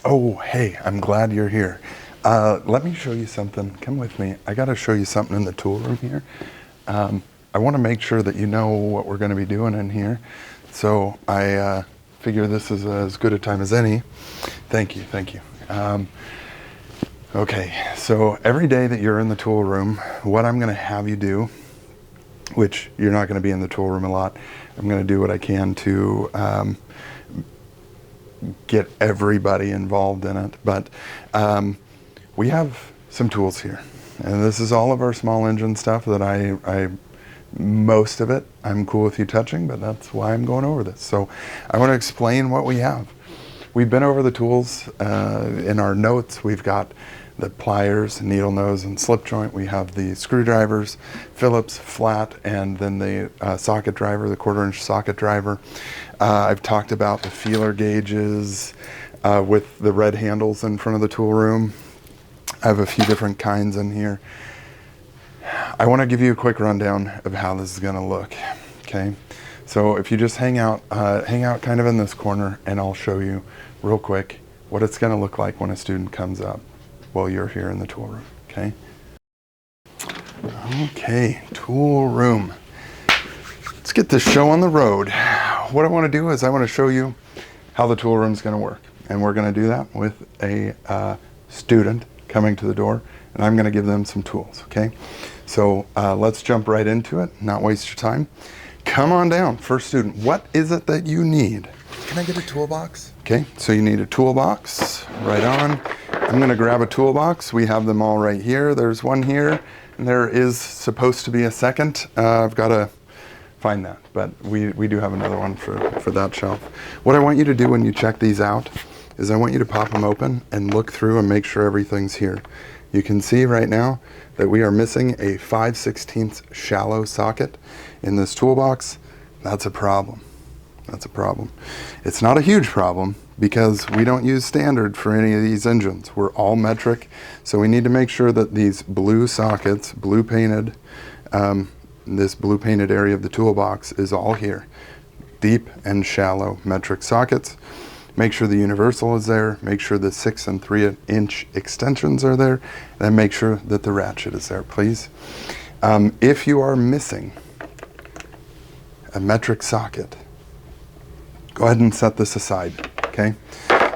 Oh, hey, I'm glad you're here. Let me show you something. Come with me. I got to show you something in the tool room here. I want to make sure that you know what we're going to be doing in here. So I figure this is as good a time as any. Thank you, thank you. Okay, so every day that you're in the tool room, what I'm going to have you do, which you're not going to be in the tool room a lot, I'm going to do what I can to get everybody involved in it. But we have some tools here, and this is all of our small engine stuff that I most of it I'm cool with you touching, but that's why I'm going over this. So I want to explain what we have. We've been over the tools in our notes. We've got the pliers, needle nose, and slip joint. We have the screwdrivers, Phillips, flat, and then the socket driver, the 1/4-inch socket driver. I've talked about the feeler gauges with the red handles in front of the tool room. I have a few different kinds in here. I want to give you a quick rundown of how this is going to look. Okay, so if you just hang out kind of in this corner, and I'll show you real quick what it's going to look like when a student comes up while you're here in the tool room. Okay. Okay, tool room. Let's get this show on the road. What I want to do is I want to show you how the tool room is going to work, and we're going to do that with a student coming to the door, and I'm going to give them some tools. Okay, so let's jump right into it, not waste your time. Come on down. First student, what is it that you need? Can I get a toolbox? Okay, so you need a toolbox. Right on. I'm going to grab a toolbox. We have them all right here. There's one here, and there is supposed to be a second. I've got to find that, but we do have another one for that shelf. What I want you to do when you check these out is I want you to pop them open and look through and make sure everything's here. You can see right now that we are missing a 5/16 shallow socket in this toolbox. That's a problem. That's a problem. It's not a huge problem because we don't use standard for any of these engines. We're all metric, so we need to make sure that these blue sockets, blue painted, this blue painted area of the toolbox is all here. Deep and shallow metric sockets. Make sure the universal is there, make sure the 6 and 3-inch extensions are there, and then make sure that the ratchet is there, please. If you are missing a metric socket, go ahead and set this aside, okay?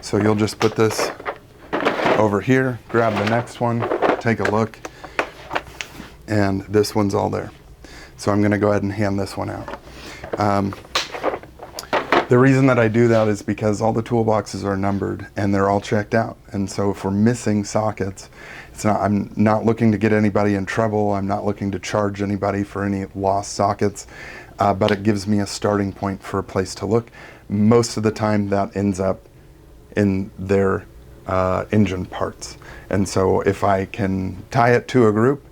So you'll just put this over here, grab the next one, take a look, and this one's all there. So I'm gonna go ahead and hand this one out. The reason that I do that is because all the toolboxes are numbered and they're all checked out. And so if we're missing sockets, I'm not looking to get anybody in trouble. I'm not looking to charge anybody for any lost sockets, but it gives me a starting point for a place to look. Most of the time that ends up in their engine parts. And so if I can tie it to a group,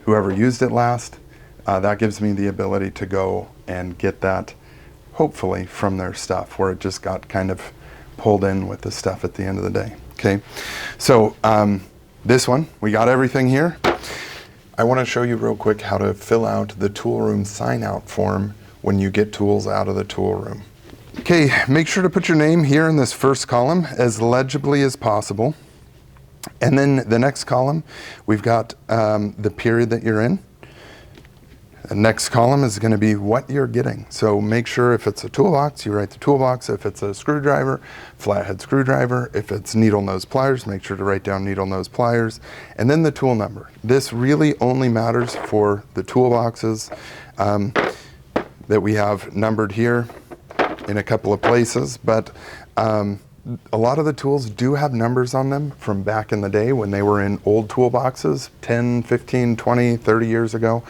whoever used it last, that gives me the ability to go and get that hopefully from their stuff where it just got kind of pulled in with the stuff at the end of the day. Okay, so this one, we got everything here. I want to show you real quick how to fill out the tool room sign out form when you get tools out of the tool room. Okay, make sure to put your name here in this first column as legibly as possible. And then the next column, we've got the period that you're in. The next column is going to be what you're getting. So make sure if it's a toolbox, you write the toolbox. If it's a screwdriver, flathead screwdriver. If it's needle nose pliers, make sure to write down needle nose pliers. And then the tool number. This really only matters for the toolboxes that we have numbered here in a couple of places, but a lot of the tools do have numbers on them from back in the day when they were in old toolboxes 10, 15, 20, 30 years ago.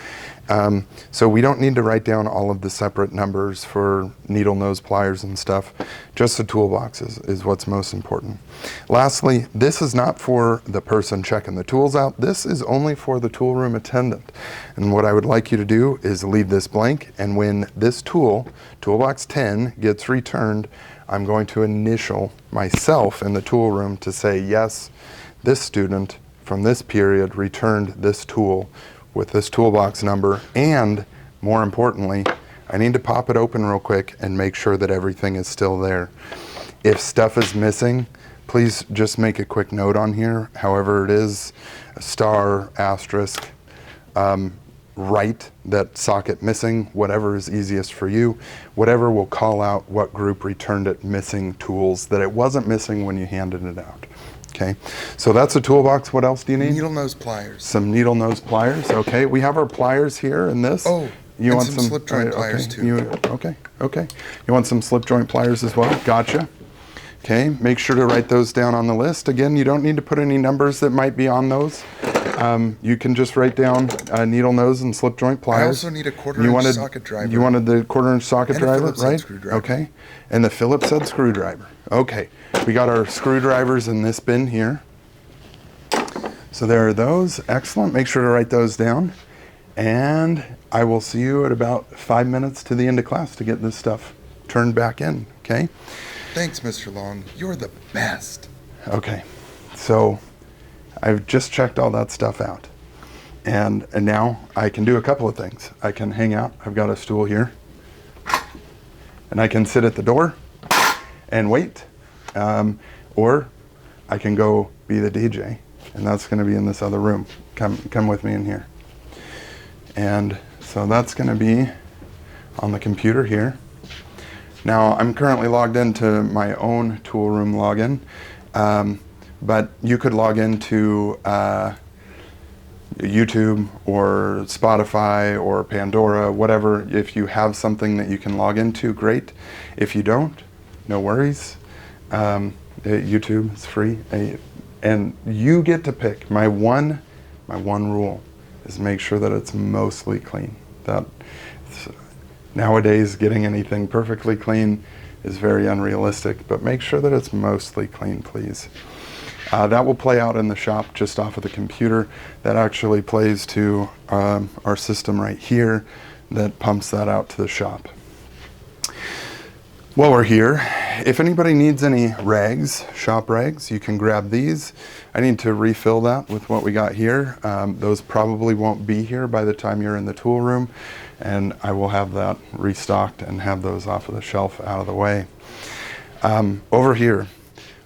So we don't need to write down all of the separate numbers for needle nose pliers and stuff. Just the toolboxes is what's most important. Lastly, this is not for the person checking the tools out. This is only for the tool room attendant. And what I would like you to do is leave this blank, and when this tool, toolbox 10, gets returned, I'm going to initial myself in the tool room to say, yes, this student from this period returned this tool with this toolbox number, and more importantly, I need to pop it open real quick and make sure that everything is still there. If stuff is missing, please just make a quick note on here. However it is, a star, asterisk, write that socket missing, whatever is easiest for you. Whatever will call out what group returned it missing tools that it wasn't missing when you handed it out. Okay, so that's a toolbox. What else do you need? Needle nose pliers. Some needle nose pliers. Okay, we have our pliers here in this. Oh, you and want some slip joint pliers too. Okay. You want some slip joint pliers as well? Gotcha. Okay, make sure to write those down on the list. Again, you don't need to put any numbers that might be on those. You can just write down needle nose and slip joint pliers. I also need a quarter-inch socket driver. You wanted the quarter-inch socket And a driver, Phillips head right? screwdriver. Okay, and the Phillips head screwdriver. Okay, we got our screwdrivers in this bin here. So there are those. Excellent. Make sure to write those down. And I will see you at about 5 minutes to the end of class to get this stuff turned back in, okay? Thanks, Mr. Long. You're the best. Okay, so I've just checked all that stuff out. And now I can do a couple of things. I can hang out. I've got a stool here. And I can sit at the door and wait. Or I can go be the DJ. And that's going to be in this other room. Come with me in here. And so that's going to be on the computer here. Now I'm currently logged into my own tool room login, but you could log into YouTube or Spotify or Pandora, whatever. If you have something that you can log into, great. If you don't, no worries. YouTube is free. And you get to pick. My one rule is make sure that it's mostly clean. Nowadays, getting anything perfectly clean is very unrealistic, but make sure that it's mostly clean, please. That will play out in the shop just off of the computer. That actually plays to our system right here that pumps that out to the shop. While we're here, if anybody needs any rags, shop rags, you can grab these. I need to refill that with what we got here. Those probably won't be here by the time you're in the tool room, and I will have that restocked and have those off of the shelf out of the way. Over here,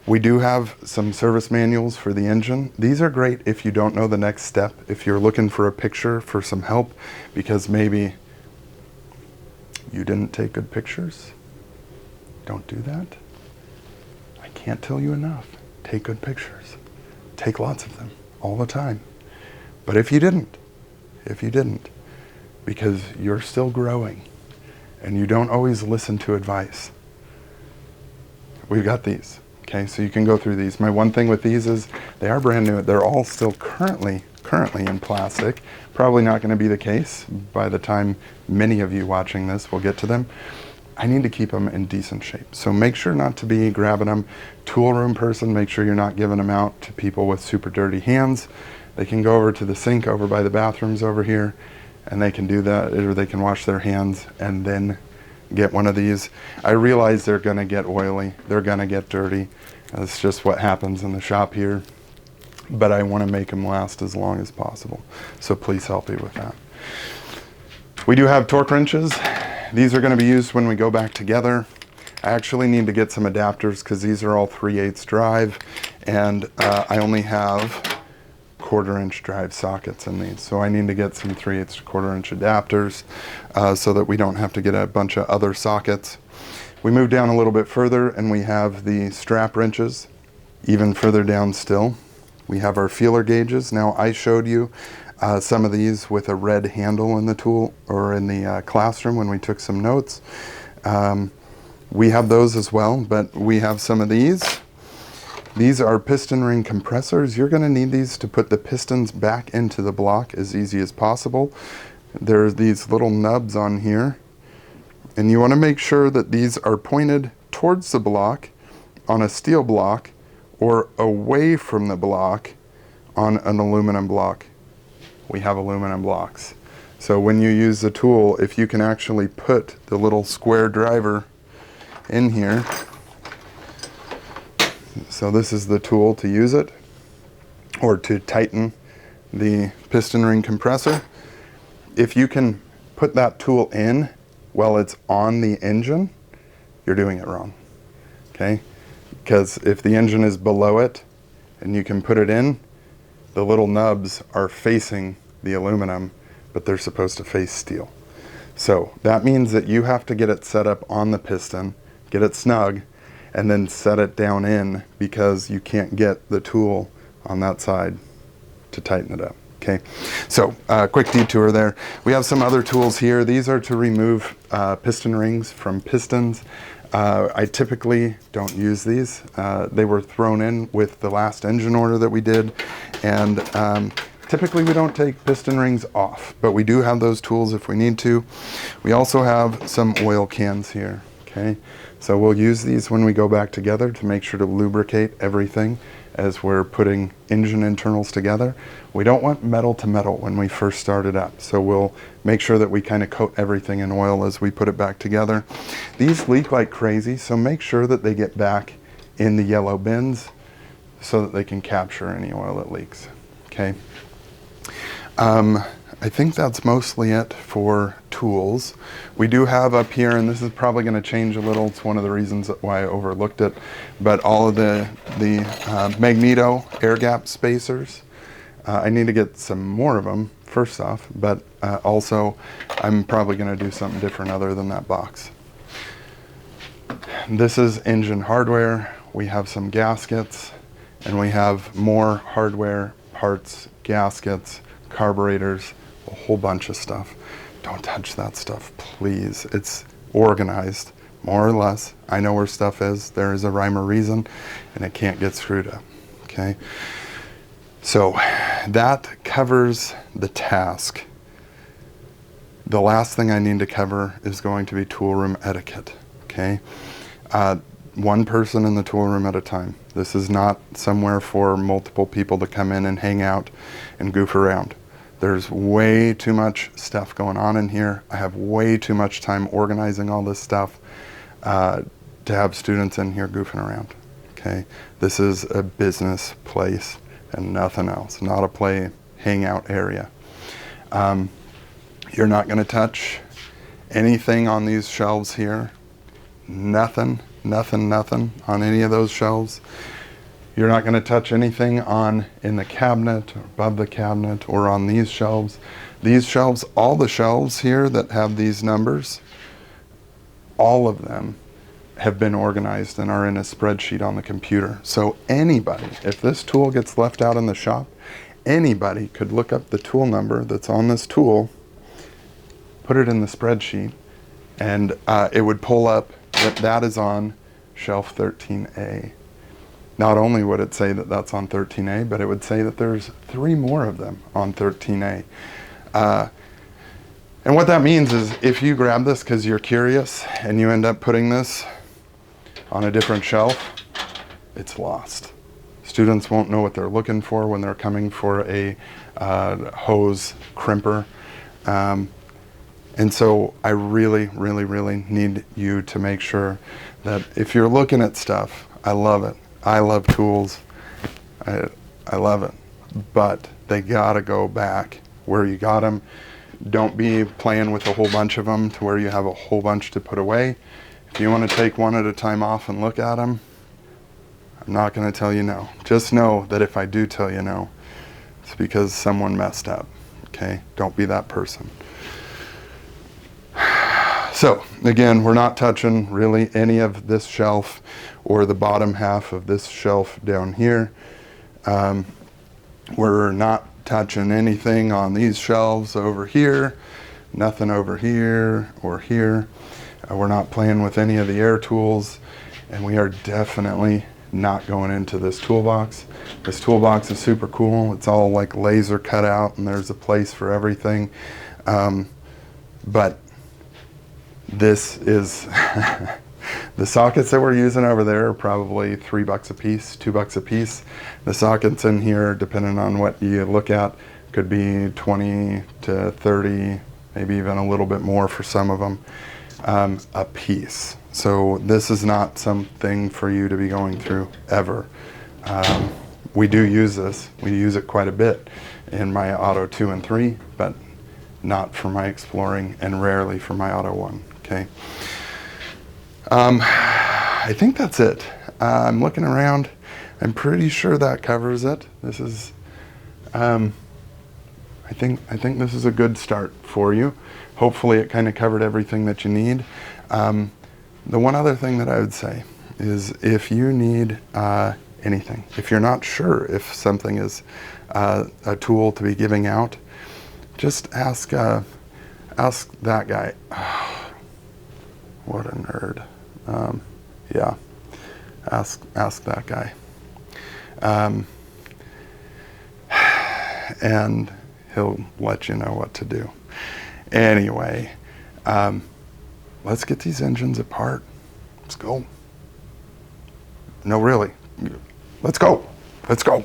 we do have some service manuals for the engine. These are great if you don't know the next step, if you're looking for a picture for some help, because maybe you didn't take good pictures. Don't do that. I can't tell you enough. Take good pictures. Take lots of them all the time. But if you didn't, because you're still growing and you don't always listen to advice, we've got these. Okay, so you can go through these. My one thing with these is they are brand new. They're all still currently in plastic. Probably not going to be the case by the time many of you watching this will get to them. I need to keep them in decent shape. So make sure not to be grabbing them. Tool room person, make sure you're not giving them out to people with super dirty hands. They can go over to the sink over by the bathrooms over here, and they can do that, or they can wash their hands and then get one of these. I realize they're gonna get oily, they're gonna get dirty. That's just what happens in the shop here. But I wanna make them last as long as possible. So please help me with that. We do have torque wrenches. These are going to be used when we go back together. I actually need to get some adapters because these are all 3/8 drive, and I only have 1/4-inch drive sockets in these. So I need to get some 3/8 to 1/4-inch adapters so that we don't have to get a bunch of other sockets. We move down a little bit further and we have the strap wrenches. Even further down still, we have our feeler gauges. Now I showed you some of these with a red handle in the tool or in the classroom when we took some notes. We have those as well, but we have some of these. These are piston ring compressors. You're going to need these to put the pistons back into the block as easy as possible. There's these little nubs on here, and you want to make sure that these are pointed towards the block on a steel block or away from the block on an aluminum block. We have aluminum blocks. So when you use the tool, if you can actually put the little square driver in here, so this is the tool to use it, or to tighten the piston ring compressor. If you can put that tool in while it's on the engine, you're doing it wrong, okay? because if the engine is below it and you can put it in, the little nubs are facing the aluminum, but they're supposed to face steel. So that means that you have to get it set up on the piston, get it snug, and then set it down in, because you can't get the tool on that side to tighten it up. Okay, so quick detour there. We have some other tools here. These are to remove piston rings from pistons. I typically don't use these. They were thrown in with the last engine order that we did, and typically we don't take piston rings off, but we do have those tools if we need to. We also have some oil cans here, okay? So we'll use these when we go back together to make sure to lubricate everything as we're putting engine internals together. We don't want metal to metal when we first start it up, so we'll make sure that we kind of coat everything in oil as we put it back together. These leak like crazy, so make sure that they get back in the yellow bins so that they can capture any oil that leaks, okay? I think that's mostly it for tools. We do have up here, and this is probably going to change a little, it's one of the reasons why I overlooked it, but all of the Magneto air gap spacers. I need to get some more of them, first off, but also I'm probably going to do something different other than that box. This is engine hardware. We have some gaskets, and we have more hardware, parts, gaskets, carburetors, a whole bunch of stuff. Don't touch that stuff, please. It's organized, more or less. I know where stuff is. There is a rhyme or reason, and it can't get screwed up, okay? So that covers the task. The last thing I need to cover is going to be tool room etiquette, okay? One person in the tool room at a time. This is not somewhere for multiple people to come in and hang out and goof around. There's way too much stuff going on in here. I have way too much time organizing all this stuff to have students in here goofing around, okay? This is a business place and nothing else, not a play hangout area. You're not gonna touch anything on these shelves here. Nothing on any of those shelves. You're not going to touch anything in the cabinet, or above the cabinet, or on these shelves. These shelves, all the shelves here that have these numbers, all of them have been organized and are in a spreadsheet on the computer. So anybody, if this tool gets left out in the shop, anybody could look up the tool number that's on this tool, put it in the spreadsheet, and it would pull up that is on shelf 13A. Not only would it say that that's on 13A, but it would say that there's 3 more of them on 13A. And what that means is if you grab this because you're curious and you end up putting this on a different shelf, it's lost. Students won't know what they're looking for when they're coming for a hose crimper. And so I really need you to make sure that if you're looking at stuff, I love it. I love tools. I love it. But they gotta go back where you got them. Don't be playing with a whole bunch of them to where you have a whole bunch to put away. If you want to take one at a time off and look at them, I'm not going to tell you no. Just know that if I do tell you no, it's because someone messed up, okay? Don't be that person. So, again, we're not touching really any of this shelf or the bottom half of this shelf down here. We're not touching anything on these shelves over here, nothing over here or here. We're not playing with any of the air tools, and we are definitely not going into this toolbox. This toolbox is super cool. It's all like laser cut out, and there's a place for everything. But this is the sockets that we're using over there are probably $3 a piece, $2 a piece. The sockets in here, depending on what you look at, could be 20 to 30, maybe even a little bit more for some of them, a piece. So this is not something for you to be going through ever. We do use this. We use it quite a bit in my Auto 2 and 3, but not for my Exploring and rarely for my Auto 1, okay? I think that's it. I'm looking around. I'm pretty sure that covers it. This is, I think this is a good start for you. Hopefully it kind of covered everything that you need. The one other thing that I would say is if you need anything, if you're not sure if something is a tool to be giving out, just ask that guy. What a nerd. Yeah, ask that guy. And he'll let you know what to do. Anyway, let's get these engines apart. Let's go. No, really. Let's go. Let's go.